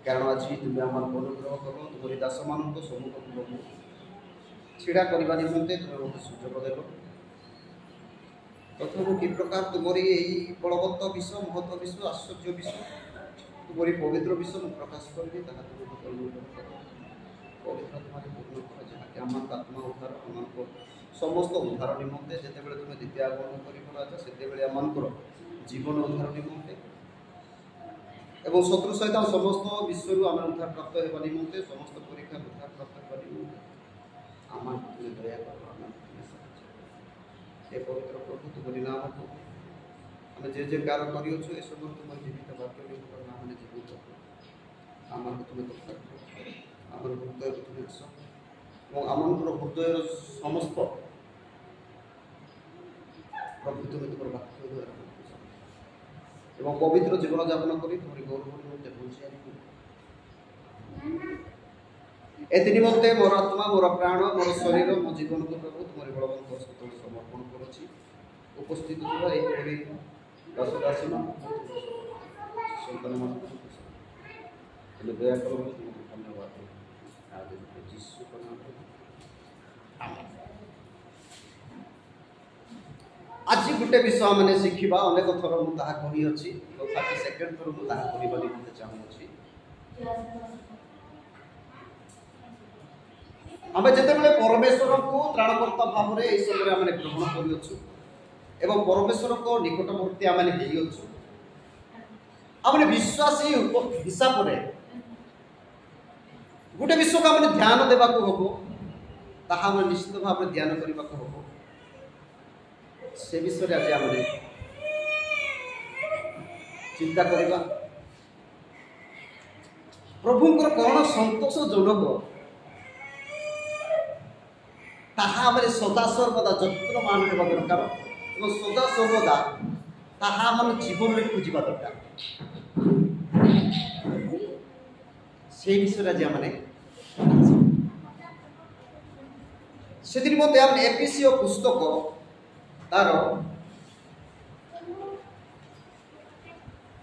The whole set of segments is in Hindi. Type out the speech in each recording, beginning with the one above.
कारण आज तुम्हें आम अनुग्रह कर तुम दास मान सम्मुख छिड़ा करने निमंते तुम्हें गोटे सुजोग देव प्रथम कि प्रकार तुमरी यही बलवत्त विषय महत्व विषय आश्चर्य विषय तुमरी पवित्र विषय प्रकाश करी पवित्र तुम्हारे पूर्ण कर जहाँकि आम आत्मा उद्धार आम समस्त उद्धार निमंते जिते बड़े तुम्हें द्वितीय आगमन कर से आम जीवन उद्धार निमंते एवं शत्रु सहित समस्त विश्व आम उद्धार प्राप्त होगा निमंते समस्त परीक्षा उद्धार प्राप्त होगा निमंते आम तुम्हें दया कर पवित्र प्रभु तुम नाम को आम जे जे कार्य कर सब तुम जीवित वाक्य नाम जीवित आम तुम्हें दरकार आम हृदय तुम्हें आस और आम हृदय समस्त प्रभु तुम्हें तुम वाक्य द्वारा एवं पवित्र जीवन यापन कर तुम गौरव निमंते पहुँचे एति निमंते मोर आत्मा मोर प्राण मोर शरीर मो जीवन को प्रभु तुम बलवंत हस्त समर्पण करुच्ची उपस्थित दासदासी सन्तान मान दया कर धन्यवाद यीशु का नाम आज गोटे विषय मैंने शिखा अनेक थर मुझे कही अच्छी तथापि सेकेंड थर मुझे कहवा निमंते चाहूँगी आम जिते परमेश्वर को त्राणकर्ता भाव में यह समय आम ग्रहण करछु एवं परमेश्वर को निकटवर्ती आम होइछु आम विश्वासी हिसाब से गोटे विषय को आम ध्यान देवा हम ताहा निश्चित भाव में ध्यान करने को हम से विषय आज आम चिंता करवा प्रभुंकर कौन संतोषजनक ताहा आम सदा सर्वदा जत्नमान होगा दरकार और सदा सर्वदा ताहा आम जीवन में खोजा दरकार से विषय आज आम से निमंते आम एफिसीय पुस्तक तार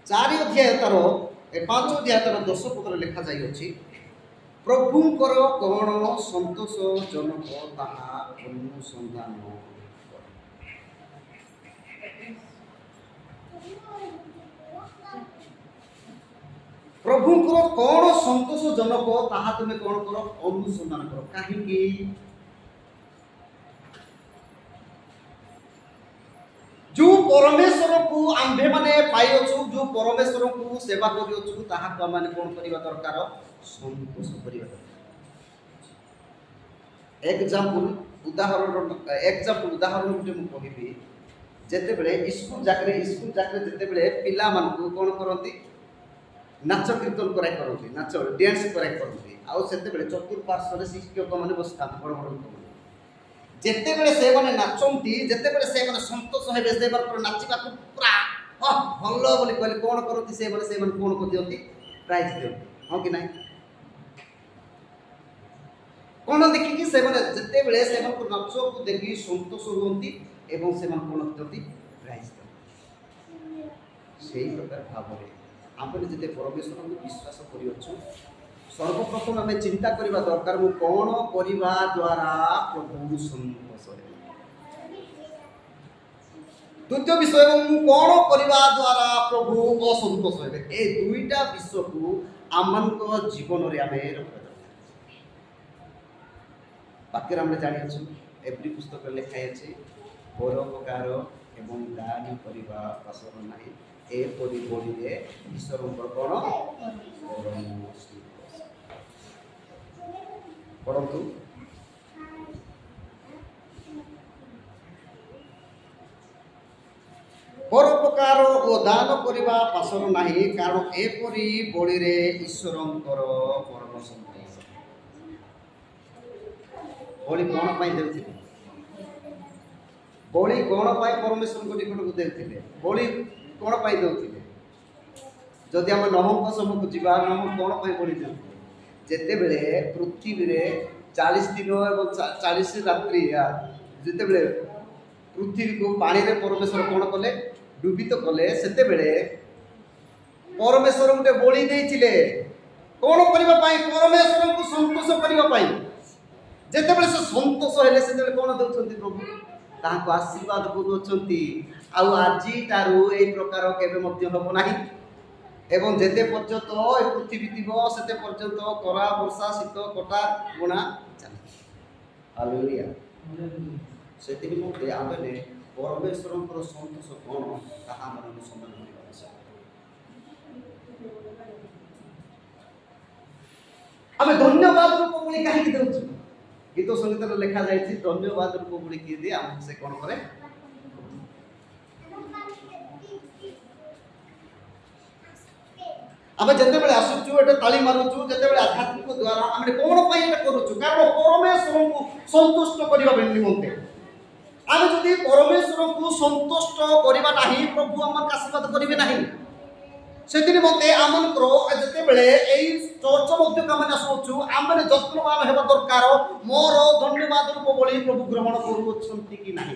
4 अध्याय तार 5 अध्याय तार 10 पद लिखा जाइए प्रभुंकर कौन संतोषजनक ताहा अनुसंधान प्रभुंकर कौन संतोषजनक ताहा तुम्हें कौन कर अनुसंधान कर कहीं जो परमेश्वर को आंभे माने पाइछु जो परमेश्वर को सेवा करिछु ताहा को माने कोन करिवा दरकार संतोष करिवा दरकार एग्जांपल उदाहरण गुटे मु कहिबी जेते बेले स्कूल जाकरे जेते बेले पिला मान को कोन करंती नाच कीर्तन कराई करंती नाच डांस कराई करंती आ सेते बेले चतुर्पार्श्व रे शिक्षक माने बसता बड़ बड़ जेते बेले से माने नाचंती जेते बेले से माने संतोष हेबे से बार नाचिबा को पूरा भल्लो बोली कहले कोन करती से माने कोन को दियंती प्राइज दियंती हां कि नाही कोन देखि कि से माने जेते बेले से को नाच को देखि संतोष होंती एवं से माने कोन दियंती प्राइज दियंती सेही प्रकार भाव रे आपण जेते परमेश्वर को विश्वास करियछु सर्वप्रथम आम चिंता करने दरकार मु कौन करने द्वारा प्रभु संतोष द्वितीय विषय मु कौन करने द्वारा प्रभु असंतोष हे ए दुईटा विषय को आम जीवन में आम रखा बाकी आम जानी एवरी पुस्तक लिखाई अच्छे परोपकार एवं दान करने पासर ना एपरी बड़ी ईश्वर कौन परंतु परोपकार और दान करने पासर ना कारण एपरी बड़ी रे ईश्वर परम संतोष बड़ी कौन देते बड़ी कौन परमेश्वर को निकट को देते बड़ी कौन देते जदि आम नहंक सम्मुख जीवा नहंक कौन बड़ी देते जेते बेले पृथ्वी रे 40 दिन एवं 40 रात्रि जेते बेले पृथ्वी को पानी रे परमेश्वर कौन कले डुबित कले सेते बेले परमेश्वर गोटे बलि देइथिले कौन करबा पाई परमेश्वर को संतोष करबा पाई जेतेबेले से संतोष हेले सेतेबेले कौन दउछंती प्रभु ताहाको आशीर्वाद को दउछंती आउ आजी तारु एई प्रकार केबे मध्य होबो नाही एवं जेते पर्यंत ए पृथ्वी दिवो सेते पर्यंत करा वर्षा शीत कटा गुणा चले हालेलुया सेति निमंते आमे परमेश्वर संतोष कौन ताहा मन सम्मान करबा आवश्यक आमे धन्यवाद रूप बोली काहे कि दउछु गीत संगीत लिखा जाए धन्यवाद रूप बोली कि दे हम से कौन करे आमे जते बेले आसुचु एटा ताली मारुचु जते बेले आध्यात्मिक द्वारा आमे कोन पई एटा करूचु कारण परमेश्वर को संतुष्ट करिबा निमंते आमे जदि परमेश्वर को संतुष्ट करिबा नाही प्रभु हमर आशीर्वाद करिवे नाही सेति निमंते आमन करो जते बेले एई चर्च मध्य कामना सोचु आमे जत्नवान हेबा दरकार मोर धन्यवाद रूप बोली प्रभु ग्रहण करूछंती कि नाही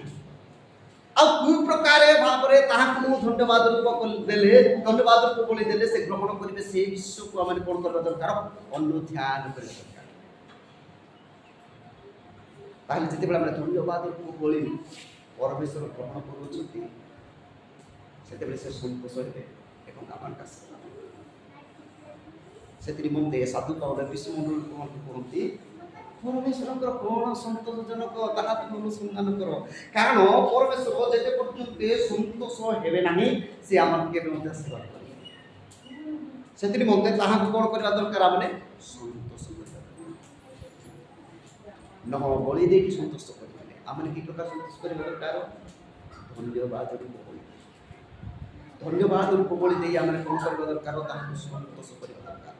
आ कोई प्रकार भाबरे ताहाकु धन्यवाद रूप देले धन्यवाद रूप बोली देले से ग्रहण करिवे से विश्व को आमे कोन करबा दरकार अनुध्यान करिबा दरकार ताले जते बेले आमे धन्यवाद रूप बोली परमेश्वर ग्रहण करूछंती सेते बेले से संतोष हेबे एवं आमान का सेति निमंते साधु पावले विश्वमंडल कोन करंती परमेश्वर कौन संतोषजनक ताहा तुम अनुसंधान करो कारण परमेश्वर जेते पर्यंत संतोष हेबे नाही से आमन केबे मते सेवा करिवे सेति निमंते ताहा कोन करबा दरकार आमने संतोष करिबा नह बलि देकी संतोष करिबे आमने की प्रकार संतोष करिबा दरकार धन्यवाद रूप बोली धन्यवाद रूप बोली देई आमने कोन करबा दरकार ताहा संतोष करिबा दरकार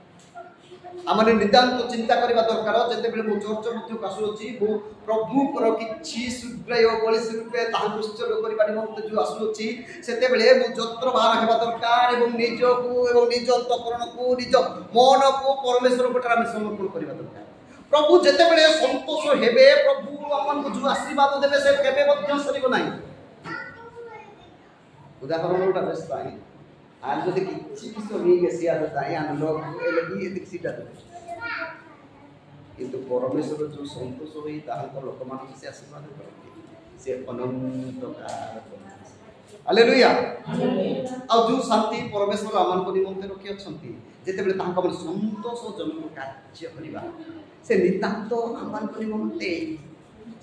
आमने नितांत चिंता करबा दरकार जते बेले मो चर्च मध्य कासु अछि मो प्रभु कर किछि सुग्रय बलि स्वरूपे ताहा निश्चय करबा निमंते जो आसु अछि सेते बेले मो जत्रवान हेबा दरकार एवं निजको एवं निज अंतःकरण को निज मन को परमेश्वर कोटर आमे समर्पण करबा दरकार प्रभु जते बेले संतोष हेबे प्रभु अपन को जो आशीर्वाद देबे से केबे मध्य सरिबो नाही उदाहरण उठा बेस्ताई आज जदि किछि किछो मी गेसिया दताई आन लोग एलगी एति सीटा किंतु परमेश्वर जो संतोष होई ताहां लोक मान से आशीर्वाद करते से अनंत काल हालेलुया आ जो शांति परमेश्वर आमान को निमंते रखि अछंती जेते बेले ताहां को संतोष जनक कार्य करिबा से नितांत आमान को निमंते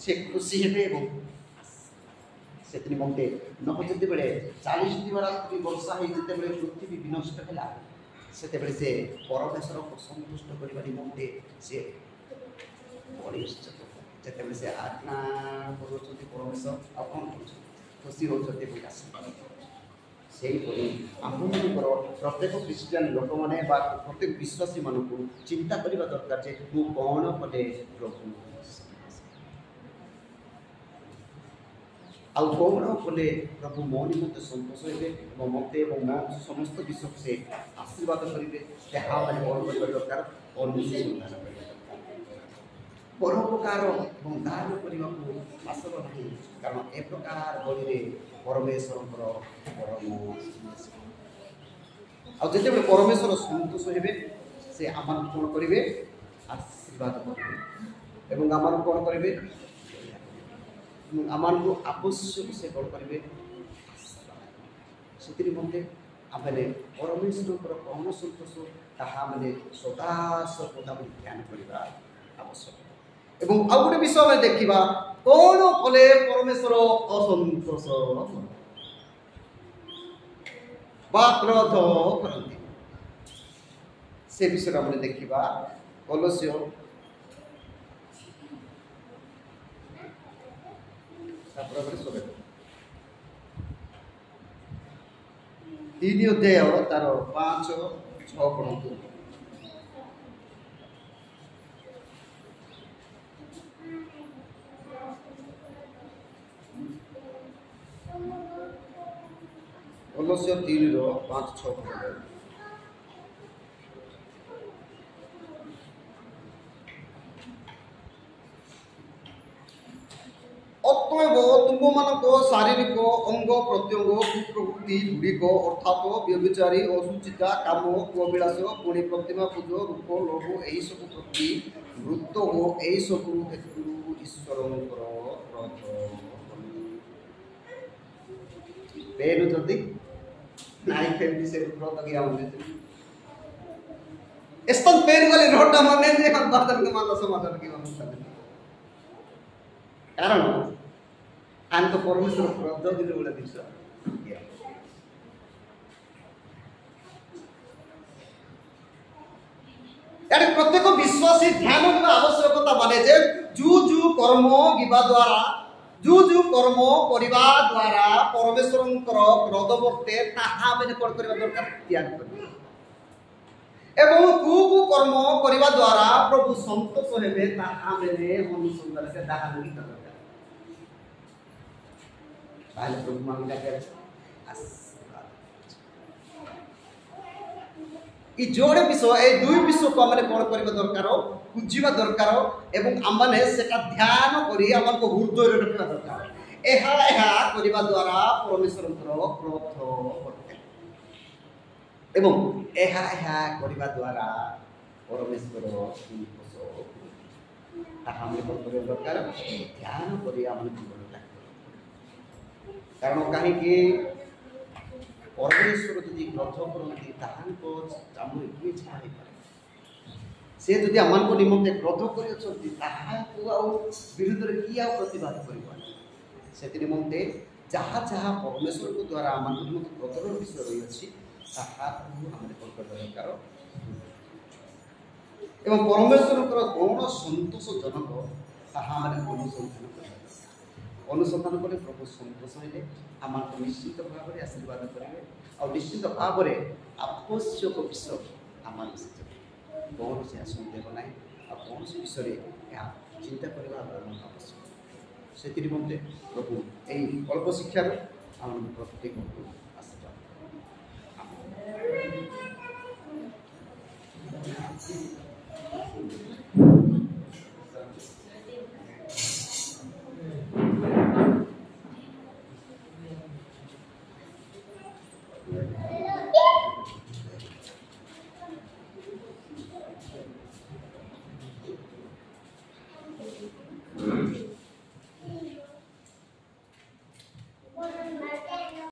से खुशी हेबे एवं सेति निमंते नह जेते बेले 40 दिवारात्रि वर्षा हे जेते बेले पृथ्वी विनष्ट होला सेते बेले से परमेश्वर को संतुष्ट करिबा निमंते से परिश्च जेते बेले से आज्ञा करूछथि परमेश्वर आपन खुशी होछथि विकास सेही परि आपनकर प्रत्येक क्रिश्चियन लोक माने बा प्रत्येक विश्वासी मानन को चिंता करिबा दरकार जे मु कोन पटे प्रभु आउ कौन बोले प्रभु मो निमंते संतोष हेबे एवं मते एवं मो समस्त विश्व से आशीर्वाद करिवे ताहा माने कौन करबा दरकार अनुसंधान करिवे परोपकार एवं दान करिवा को आसर नाही कारण ए प्रकार बलिरे परमेश्वरकर परम आ जेते परमेश्वर संतोष हेबे से आमान कोन करिवे आशीर्वाद करिवे एवं आमान कोन करिवे आमान को आवश्यक से कौन करेंगे से मध्य आमने परमेश्वर कौन संतोष ताहा माने सदा सर्वदा ध्यान करबा आवश्यक एवं आ गोटे विषय में देखिबा कौन कले परमेश्वर असंतोष बा क्रोध करती से विषय में देखिबा कलोसियो तीन अध्याय तार 5-6 पढ़ु कलोसियो 3:5-6 पढ़ु ଅତଏବ ତୁମମାନଙ୍କ ଶାରୀରିକ ଅଙ୍ଗ ପ୍ରତ୍ୟଙ୍ଗ କୁପ୍ରବୃତ୍ତି ଗୁଡ଼ିକ ଅର୍ଥାତ୍ ବ୍ୟଭିଚାରୀ ଅସୁଚିତା କାମ କୁଅବିଳାସ ପୁଣି ପ୍ରତିମା ପୂଜ ରୂପ ଲୋଭ ଏହିସବୁ ପ୍ରତି ମୃତ ଓ ଏହିସବୁ ହେତୁ ଈଶ୍ୱରଙ୍କର କ୍ରୋଧ ପେରୁ ଯଦି ନାଇଁ ଫେରି ସେ କ୍ରୋଧ କି ଆମନେ ଏସ୍ତନ୍ ପେରୁ ଗଲେ ରୋଟା ମନେ ଯେ ବାଦନ ମାନ ସମାଧାନ କି ମନ କାରଣ ଆମେ ତ ପରମେଶ୍ୱର କ୍ରୋଧ ଦିନ ଗୋଟେ ଜିନିଷ ଏଠି ପ୍ରତ୍ୟେକ ବିଶ୍ୱାସୀ ଧ୍ୟାନ ଦେବା ଆବଶ୍ୟକତା ମାନେ ଯେ ଯୋଉ କର୍ମ ଯିବା ଦ୍ୱାରା ଯୋଉ କର୍ମ କରିବା ଦ୍ୱାରା ପରମେଶ୍ୱରଙ୍କର କ୍ରୋଧ ବର୍ତ୍ତେ ତାହା ଆମେ କ'ଣ କରିବା ଦରକାର ତ୍ୟାଗ କରିବା ଏବଂ କୋଉ କର୍ମ କରିବା ଦ୍ୱାରା ପ୍ରଭୁ ସନ୍ତୋଷ ହେବେ ତାହା ଆମେ ଅନୁସନ୍ଧାନ ସେ ତାହା ନିହିତ ଦରକାର ତାହେଲେ ପ୍ରଭୁ ମାନଙ୍କୁ ଡାକିବା এই जोड़े विषय ए दुई विषय को आम कौन करवा दरकार बुझा दरकार एवं आम सेटा ध्यान करी आम हृदय रखा दरकार करने द्वारा परमेश्वर क्रोध बढ़े एवं करने द्वारा परमेश्वर दरकार ध्यान कर जीवन कारण कहीं परमेश्वर जी क्रोध करती से जदि आम निमंते क्रोध कर विरुद्ध किए प्रतिवाद कर निमंते जहाँ जहाँ परमेश्वर को द्वारा आम निमंते क्रोधर विषय रही दरकार एवं परमेश्वर कौन संतोषजनक अनुसंधान कर प्रभु संतोष है आम निश्चित भाव में आशीर्वाद करेंगे और निश्चित भाव में आवश्यक विषय आम कौन से सन्देह ना और कौन से विषय चिंता करवा आवश्यक से निमंते प्रभु यही अल्प शिक्षा आम प्रत्येक आशीर्वाद।